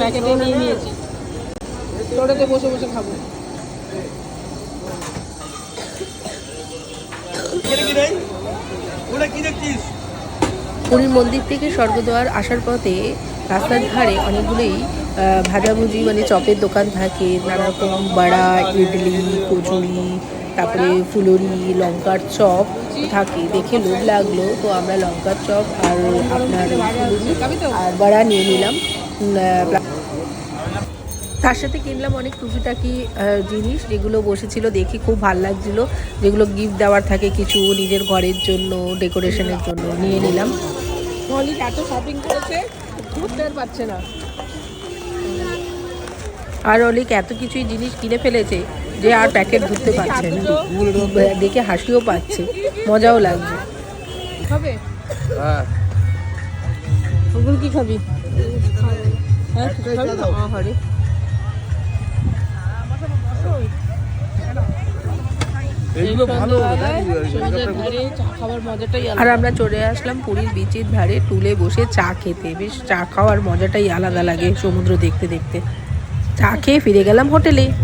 প্যাকেটে নিয়ে নিয়েছি, টোটোতে বসে বসে খাবো। পুরীর মন্দির থেকে স্বর্গদ্বার আসার পথে রাস্তার ধারে অনেকগুলোই ভাজাভুজি মানে চপের দোকান থাকে, নানা রকম বড়া, ইডলি, কচুরি, তারপরে ফুলুরি, লঙ্কার চপ থাকে। দেখে লোভ লাগলো, তো আমরা লঙ্কার চপ আর আপনার আর বড়া নিয়ে নিলাম। তার সাথে কিনলাম অনেক টুকিটাকি জিনিস, যেগুলো বসেছিল দেখে খুব ভালো লাগছিল, যেগুলো গিফট দেওয়ার থাকে কিছু নিজের ঘরের জন্য, ডেকোরেশনের জন্য নিয়ে নিলাম। মল্লিক এত শপিং করেছে ঘুরতে আর পারছে না। আর অলিক এত কিছুই জিনিস কিনে ফেলেছে যে আর প্যাকেট ধরতে পারছে না, দেখে হাসিও পাচ্ছে, মজাও লাগছে। খাবে? ওগুলো কি খাবি? হ্যাঁ খাবি তো? হরে আর আমরা চলে আসলাম পুরীর বিচের ধারে টুলে বসে চা খেতে। বেশ চা খাওয়ার মজাটাই আলাদা লাগে সমুদ্র দেখতে দেখতে। চা খেয়ে ফিরে গেলাম হোটেলে।